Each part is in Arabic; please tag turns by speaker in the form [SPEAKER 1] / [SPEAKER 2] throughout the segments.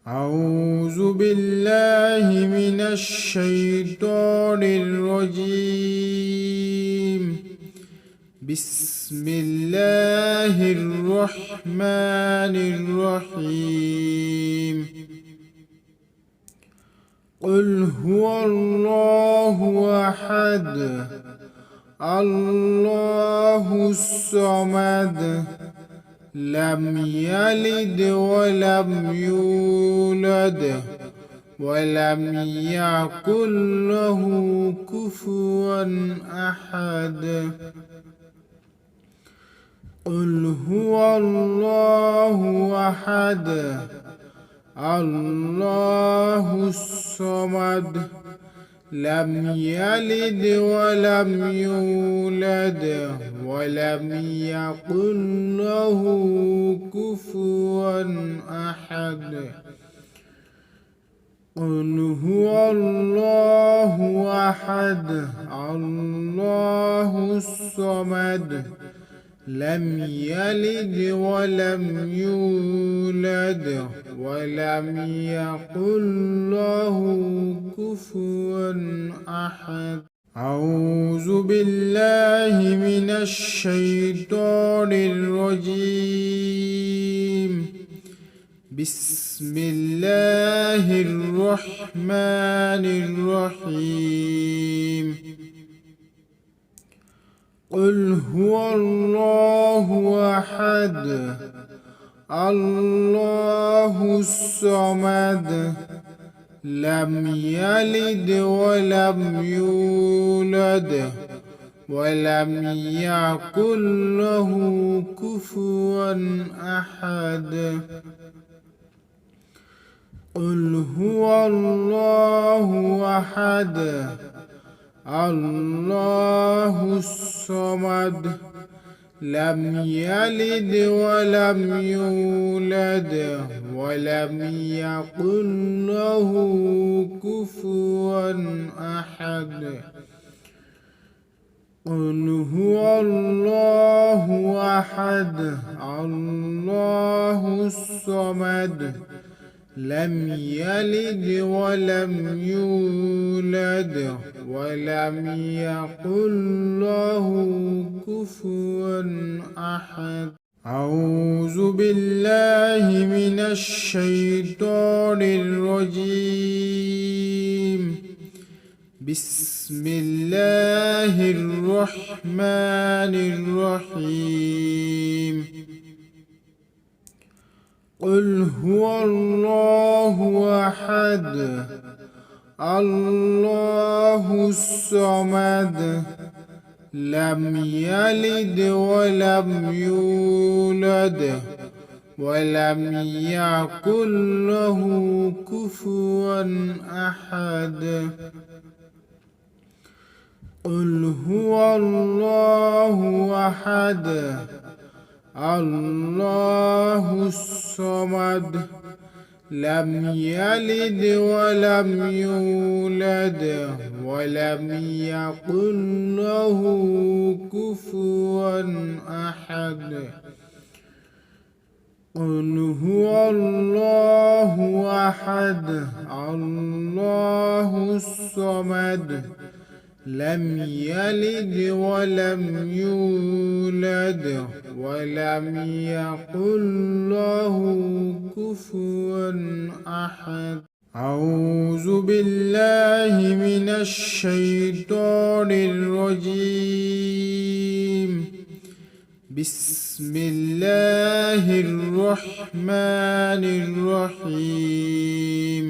[SPEAKER 1] أعوذ بالله من الشيطان الرجيم. بسم الله الرحمن الرحيم. قل هو الله أحد الله الصمد لم يلد ولم يولد ولم يكن له كفوا أحد. قل هو الله أحد الله الصمد لم يلد ولم يولد ولم يكن له كفوا أحد. قل هو الله أحد الله الصمد لم يلد ولم يولد ولم يكن له كفوا أحد. أعوذ بالله من الشيطان الرجيم. بسم الله الرحمن الرحيم. قل هو الله أحد الله الصمد لم يلد ولم يولد ولم يكن له كفوا أحد. قل هو الله أحد الله الصمد لم يلد ولم يولد ولم يكن له كفوا أحد. قل هو الله أحد الله الصمد لم يلد ولم يولد ولم يكن له كفوا أحد. أعوذ بالله من الشيطان الرجيم. بسم الله الرحمن الرحيم. قل هو الله أحد الله الصمد لم يلد ولم يولد ولم يكن له كفوا أحد. قل هو الله أحد الله الصمد لم يلد ولم يولد ولم يكن له كفوا أحد. قل هو الله أحد الله الصمد لم يلد ولم يولد ولم يكن له كفوا أحد. أعوذ بالله من الشيطان الرجيم. بسم الله الرحمن الرحيم.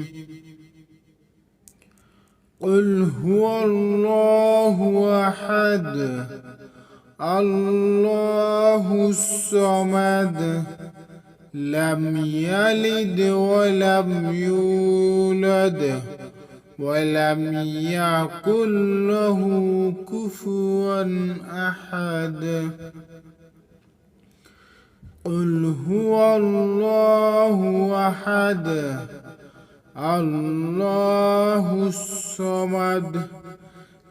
[SPEAKER 1] قل هو الله أحد الله الصمد لم يلد ولم يولد ولم يكن له كفوا أحد. قل هو الله أحد الله الصمد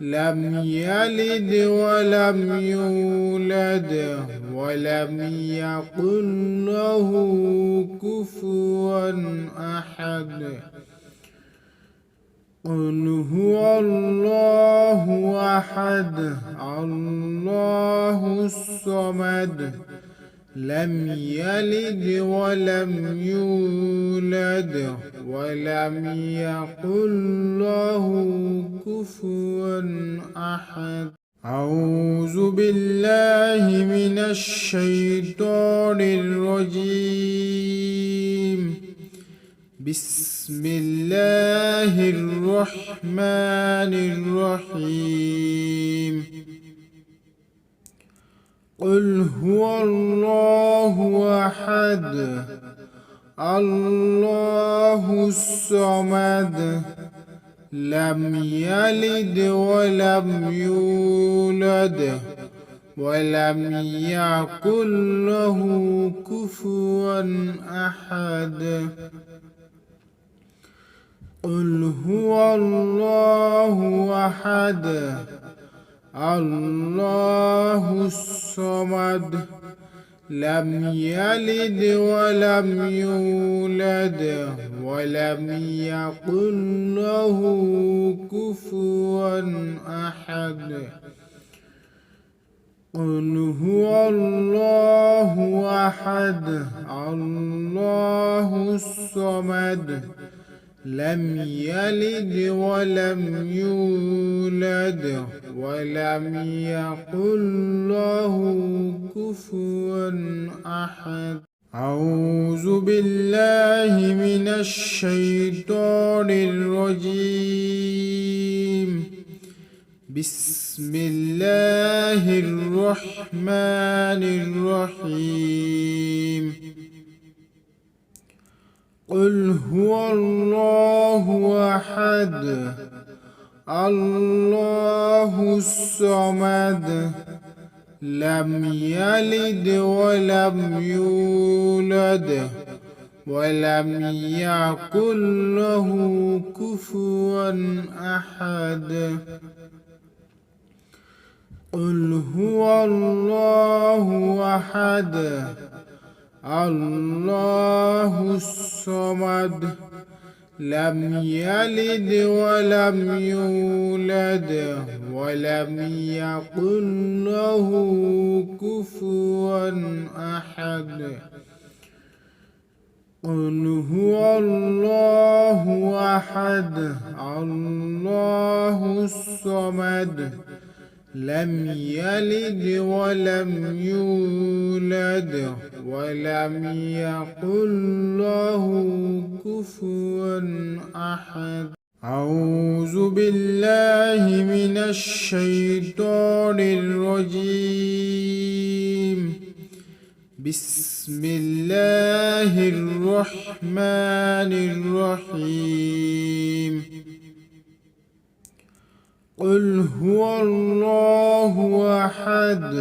[SPEAKER 1] لم يلد ولم يولد ولم يكن له كفوا أحد. قل هو الله أحد الله الصمد لم يلد ولم يولد ولم يكن له كفوا أحد. أعوذ بالله من الشيطان الرجيم. بسم الله الرحمن الرحيم. قل هو الله أحد الله الصمد لم يلد ولم يولد ولم يكن له كفوا أحد. قل هو الله أحد الله الصمد لم يلد ولم يولد ولم يكن له كفوا أحد. قل هو الله أحد الله الصمد لم يلد ولم يولد ولم يكن له كفوا أحد. أعوذ بالله من الشيطان الرجيم. بسم الله الرحمن الرحيم. قل هو الله أحد الله الصمد لم يلد ولم يولد ولم يكن له كفوا أحد. قل هو الله أحد الله الصمد لم يلد ولم يولد ولم يكن له كفوا أحد. قل هو الله أحد الله الصمد لم يلد ولم يولد ولم يكن له كفوا أحد. أعوذ بالله من الشيطان الرجيم. بسم الله الرحمن الرحيم. قل هو الله أحد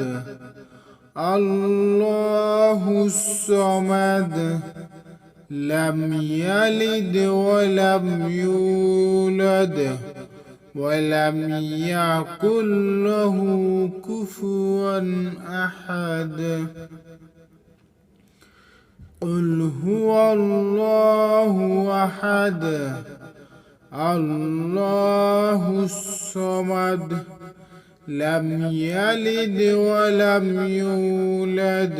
[SPEAKER 1] الله الصمد لم يلد ولم يولد ولم يكن له كفوا أحد. قل هو الله أحد الله الصمد لم يلد ولم يولد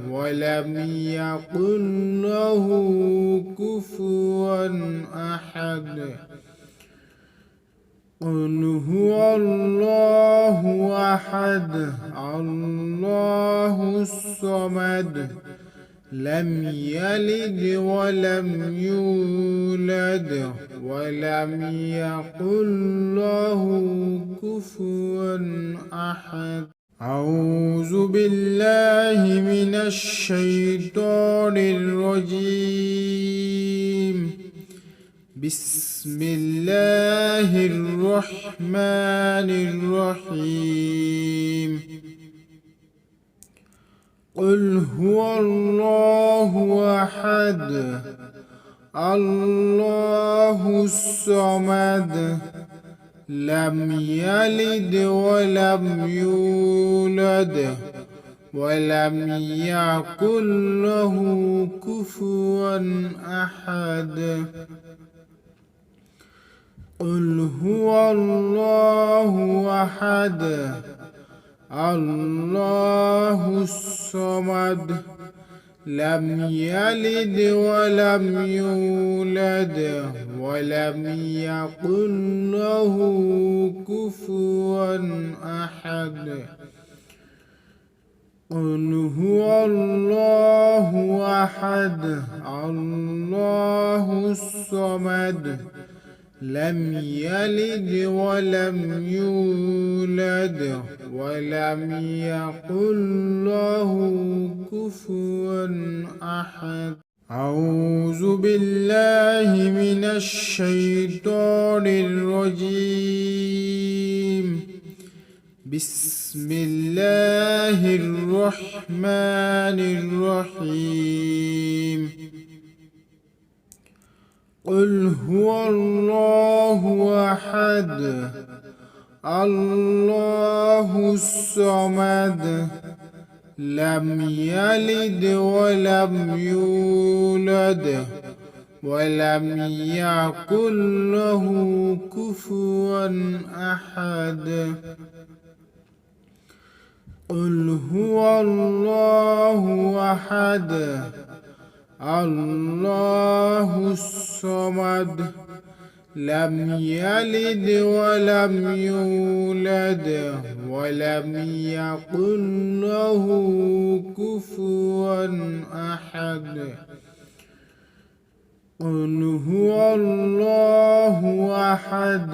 [SPEAKER 1] ولم يكن له كفوا أحد. قل هو الله أحد الله الصمد لم يلد ولم يولد ولم يكن له كفوا أحد. أعوذ بالله من الشيطان الرجيم. بسم الله الرحمن الرحيم. قل هو الله أحد الله الصمد لم يلد ولم يولد ولم يكن له كفوا أحد. قل هو الله أحد الله الصمد لم يلد ولم يولد ولم يكن له كفوا أحد. قل هو الله أحد الله الصمد لم يلد ولم يولد ولم يكن له كفوا أحد. أعوذ بالله من الشيطان الرجيم. بسم الله الرحمن الرحيم. قل هو الله أحد الله الصمد لم يلد ولم يولد ولم يكن له كفوا أحد. قل هو الله أحد الله الصمد لم يلد ولم يولد ولم يكن له كفوا أحد. قل هو الله أحد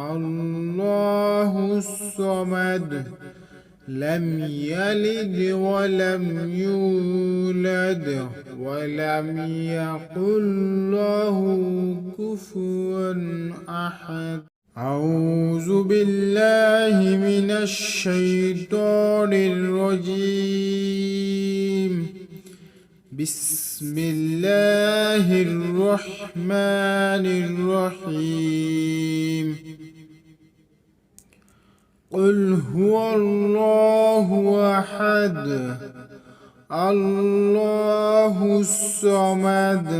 [SPEAKER 1] الله الصمد لم يلد ولم يولد ولم يكن له كفوا أحد. أعوذ بالله من الشيطان الرجيم. بسم الله الرحمن الرحيم. قل هو الله أحد الله الصمد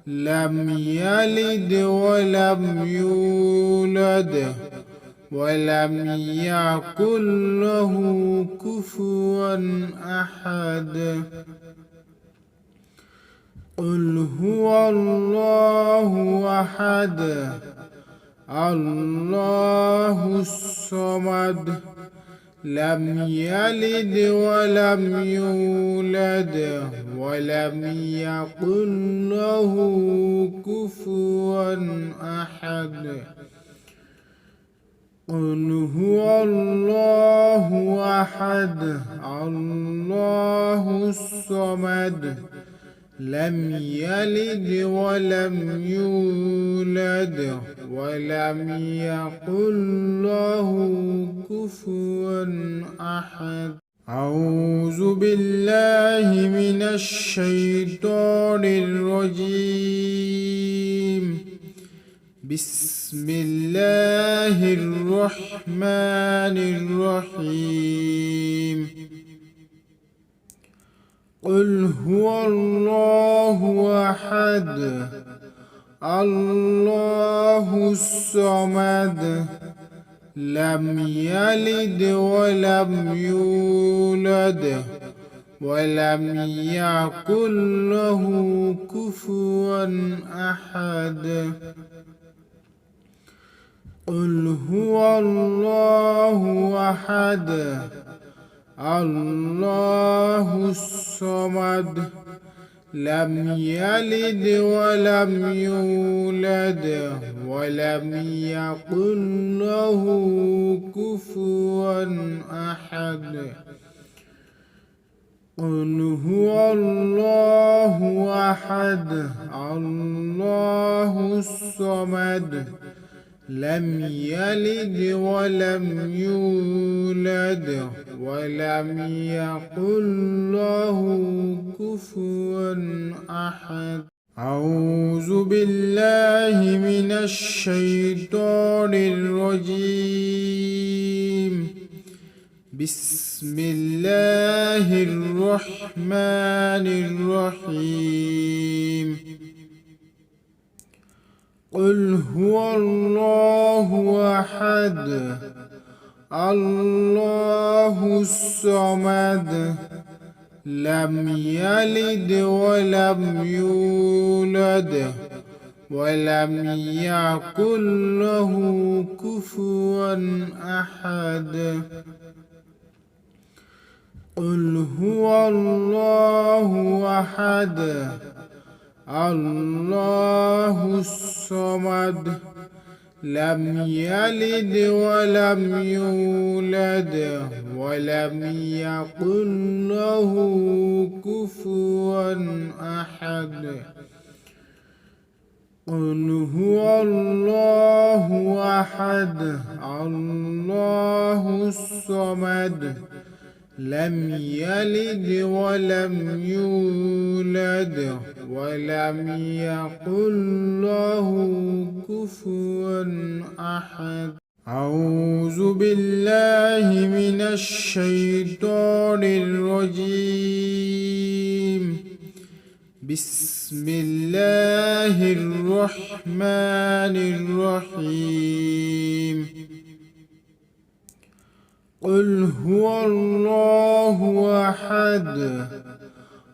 [SPEAKER 1] لم يلد ولم يولد ولم يكن له كفوا أحد. قل هو الله أحد الله الصمد لم يلد ولم يولد ولم يكن له كفوا أحد. قل هو الله أحد الله الصمد لم يلد ولم يولد ولم يكن له كفوا أحد. أعوذ بالله من الشيطان الرجيم. بسم الله الرحمن الرحيم. قل هو الله أحد الله الصمد لم يلد ولم يولد ولم يكن له كفوا أحد. قل هو الله أحد الله الصمد لم يلد ولم يولد ولم يكن له كفوا أحد. قل هو الله أحد الله الصمد لم يلد ولم يولد ولم يكن له كفوا أحد. أعوذ بالله من الشيطان الرجيم. بسم الله الرحمن الرحيم. قل هو الله أحد الله الصمد لم يلد ولم يولد ولم يكن له كفوا أحد. قل هو الله أحد الله الصمد لم يلد ولم يولد ولم يكن له كفوا أحد. قل هو الله أحد الله الصمد لم يلد ولم يولد ولم يكن له كفوا أحد. أعوذ بالله من الشيطان الرجيم. بسم الله الرحمن الرحيم. قل هو الله أحد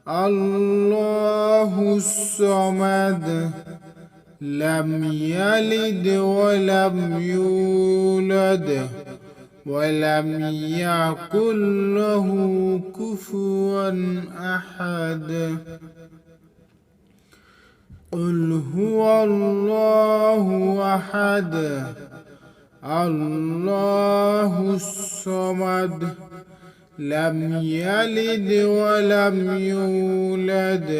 [SPEAKER 1] الله الصمد لم يلد ولم يولد ولم يكن له كفوا أحد. قل هو الله أحد الله الصمد لم يلد ولم يولد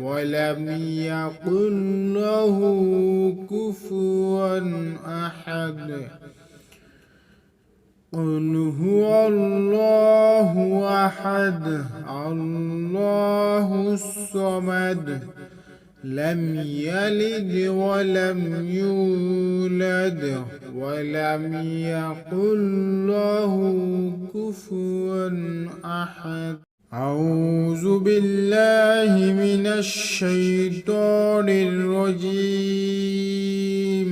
[SPEAKER 1] ولم يكن له كفوا أحد. قل هو الله أحد الله الصمد لم يلد ولم يولد ولم يكن له كفوا أحد. أعوذ بالله من الشيطان الرجيم.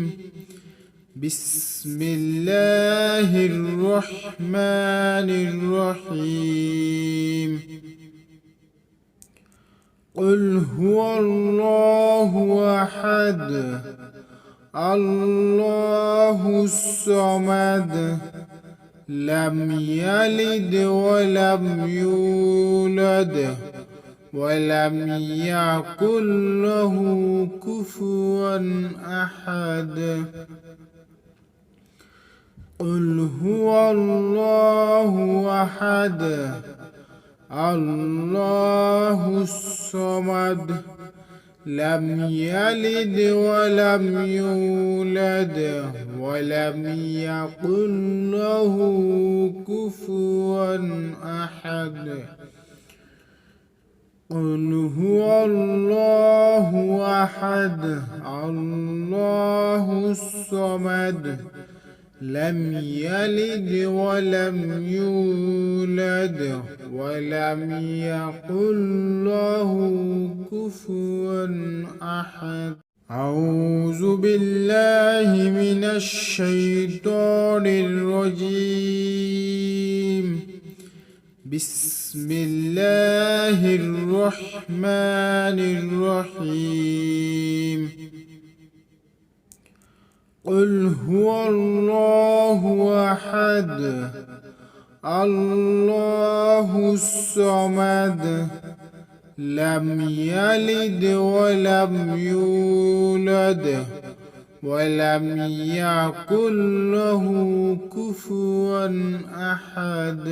[SPEAKER 1] بسم الله الرحمن الرحيم. قل هو الله أحد الله الصمد لم يلد ولم يولد ولم يكن له كفوا أحد. قل هو الله أحد الله الصمد لم يلد ولم يولد ولم يكن له كفوا أحد. قل هو الله أحد الله الصمد لم يلد ولم يولد ولم يكن له كفوا أحد. أعوذ بالله من الشيطان الرجيم. بسم الله الرحمن الرحيم. قل هو الله أحد الله الصمد لم يلد ولم يولد ولم يكن له كفوا أحد.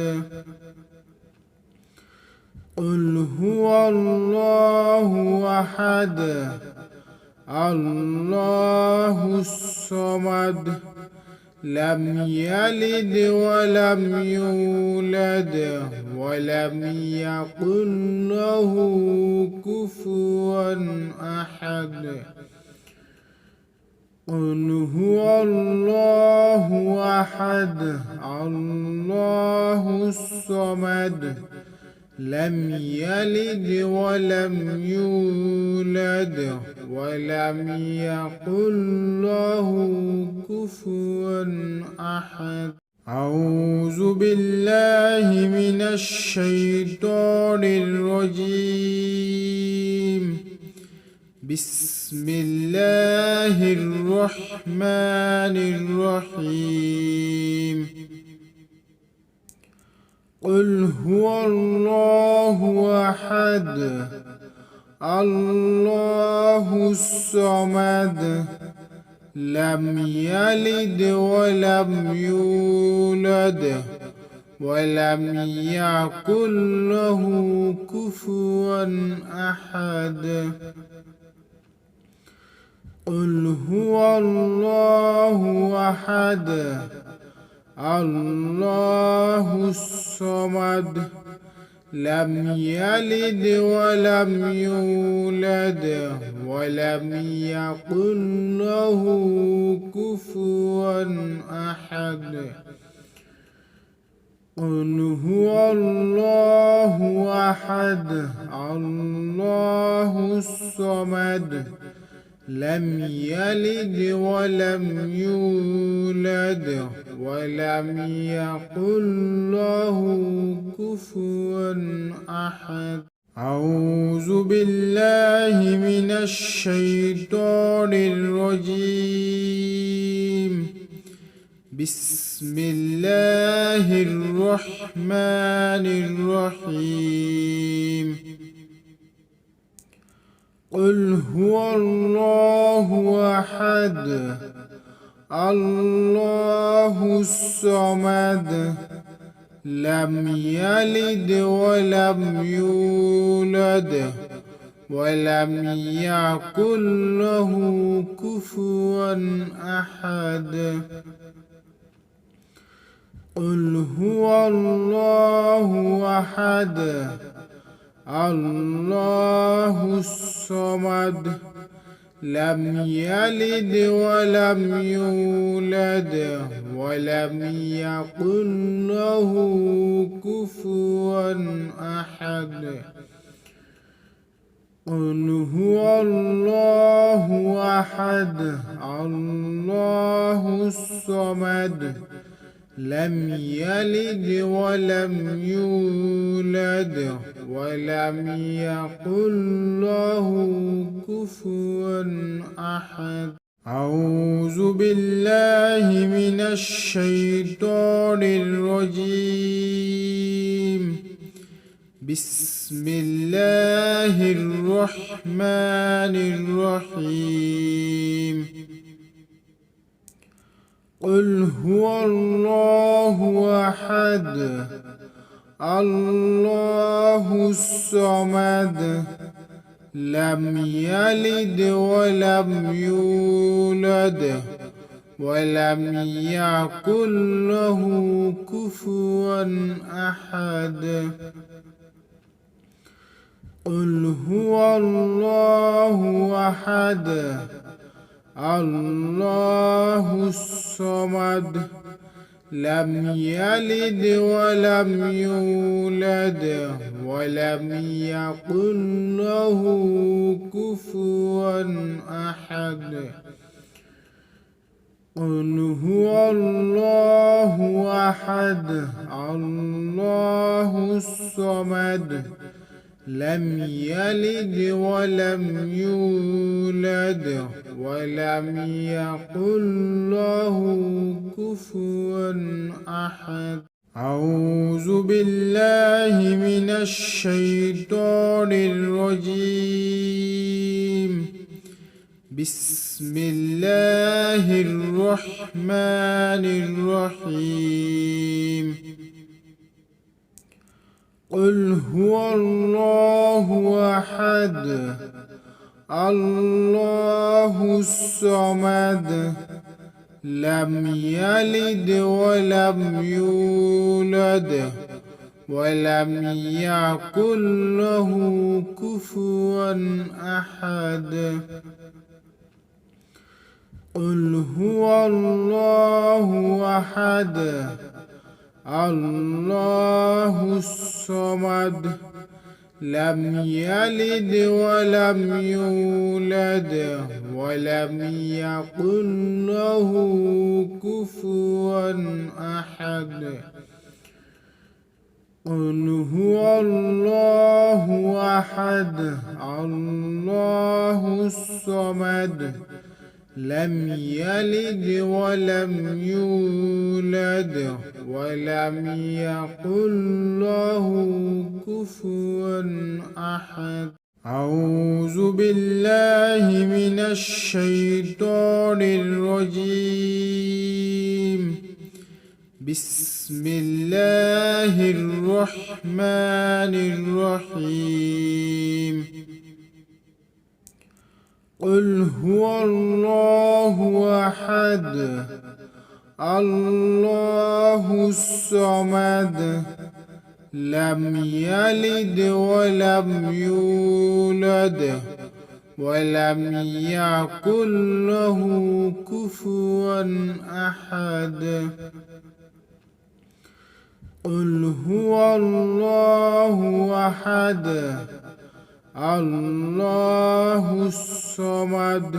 [SPEAKER 1] قل هو الله أحد الله الصمد لم يلد ولم يولد ولم يكن له كفوا أحد. قل هو الله أحد الله الصمد لم يلد ولم يولد ولم يكن له كفوا أحد. أعوذ بالله من الشيطان الرجيم. بسم الله الرحمن الرحيم. قل هو الله أحد الله الصمد لم يلد ولم يولد ولم يكن له كفوا أحد. قل هو الله أحد الله الصمد لم يلد ولم يولد ولم يكن له كفوا أحد. قل هو الله أحد الله الصمد لم يلد ولم يولد ولم يكن له كفوا أحد. أعوذ بالله من الشيطان الرجيم. بسم الله الرحمن الرحيم. قل هو الله أحد الله الصمد لم يلد ولم يولد ولم يكن له كفوا أحد. قل هو الله أحد الله الصمد لم يلد ولم يولد ولم يكن له كفوا أحد. قل هو الله أحد الله الصمد لم يلد ولم يولد ولم يكن له كفوا أحد. أعوذ بالله من الشيطان الرجيم. بسم الله الرحمن الرحيم. قل هو الله أحد الله الصمد لم يلد ولم يولد ولم يكن له كفوا أحد. قل هو الله أحد الله الصمد لم يلد ولم يولد ولم يكن له كفوا أحد. قل هو الله أحد الله الصمد لم يلد ولم يولد ولم يكن له كفوا أحد. أعوذ بالله من الشيطان الرجيم. بسم الله الرحمن الرحيم. قل هو الله أحد الله الصمد لم يلد ولم يولد ولم يكن له كفوا أحد. قل هو الله أحد الله الصمد لم يلد ولم يولد ولم يكن له كفوا أحد. قل هو الله أحد الله الصمد لم يلد ولم يولد ولم يكن له كفوا أحد. أعوذ بالله من الشيطان الرجيم. بسم الله الرحمن الرحيم. قل هو الله أحد الله الصمد لم يلد ولم يولد ولم يكن له كفوا أحد. قل هو الله أحد الله الصمد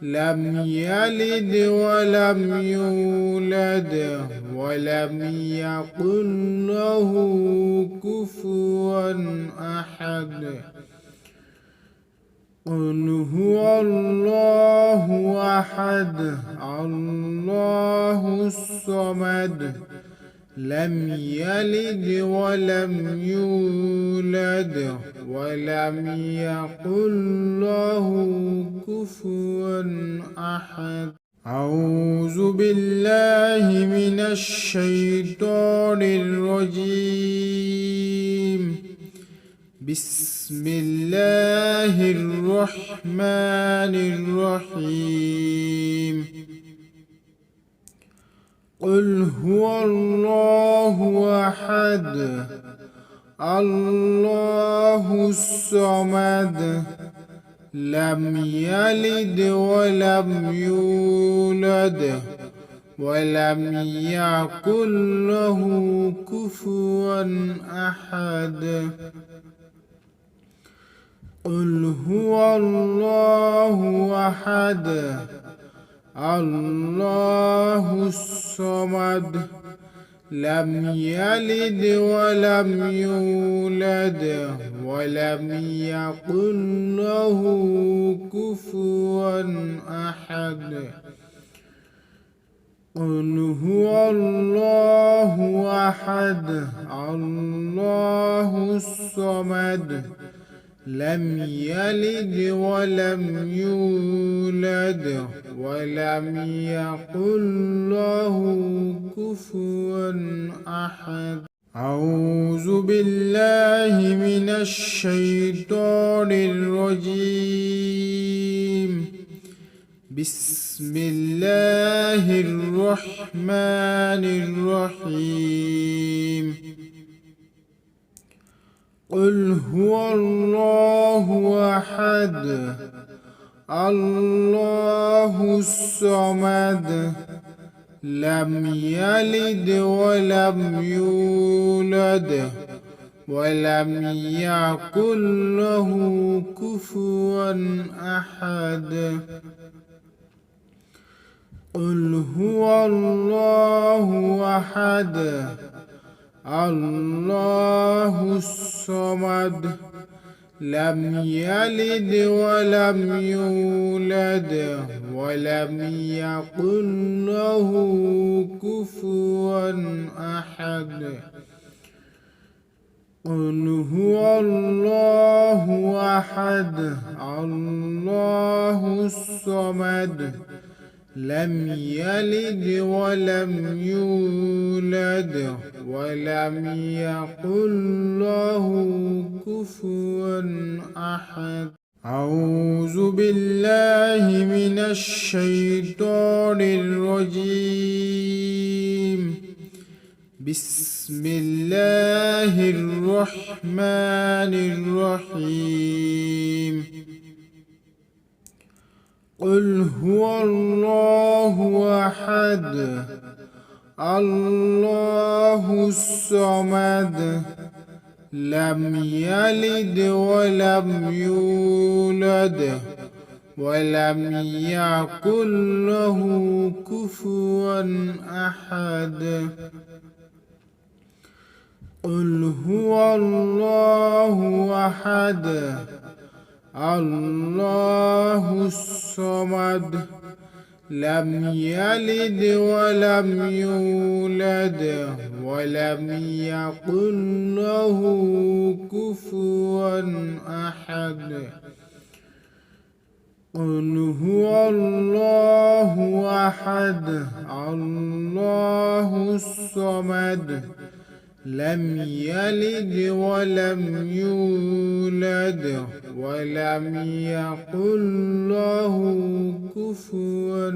[SPEAKER 1] لم يلد ولم يولد ولم يكن له كفوا أحد. قل هو الله أحد الله الصمد لم يلد ولم يولد ولم يكن له كفوا أحد. أعوذ بالله من الشيطان الرجيم. بسم الله الرحمن الرحيم. قل هو الله أحد الله الصمد لم يلد ولم يولد ولم يكن له كفوا أحد. قل هو الله أحد الله الصمد لم يلد ولم يولد ولم يكن له كفوا أحد. قل هو الله أحد الله الصمد لم يلد ولم يولد ولم يكن له كفوا أحد. أعوذ بالله من الشيطان الرجيم. بسم الله الرحمن الرحيم. قل هو الله أحد الله الصمد لم يلد ولم يولد ولم يكن له كفوا أحد. قل هو الله أحد الله الصمد لم يلد ولم يولد ولم يكن له كفوا أحد. قل هو الله أحد الله الصمد لم يلد ولم يولد ولم يكن له كفوا أحد. أعوذ بالله من الشيطان الرجيم. بسم الله الرحمن الرحيم. قل هو الله أحد الله الصمد لم يلد ولم يولد ولم يكن له كفوا أحد. قل هو الله أحد الله الصمد لم يلد ولم يولد ولم يكن له كفوا أحد. قل هو الله أحد الله الصمد لم يلد ولم يولد ولم يكن له كفوا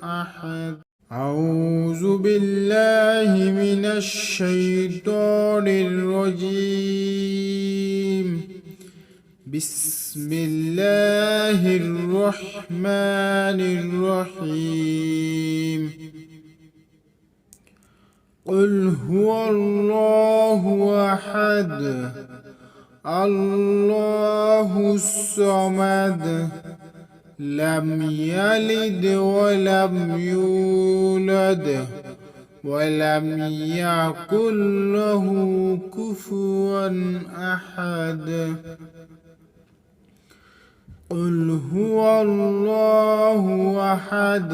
[SPEAKER 1] أحد. أعوذ بالله من الشيطان الرجيم. بسم الله الرحمن الرحيم. قل هو الله أحد الله الصمد لم يلد ولم يولد ولم يكن له كفوا أحد. قل هو الله أحد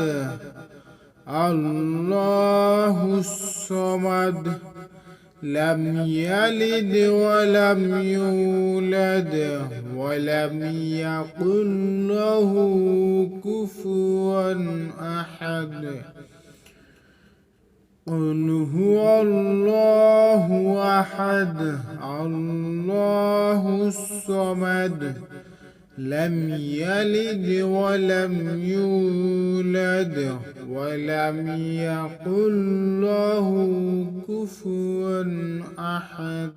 [SPEAKER 1] الله الصمد لم يلد ولم يولد ولم يكن له كفوا أحد. قل هو الله أحد الله الصمد لم يلد ولم يولد ولم يكن له كفوا أحد.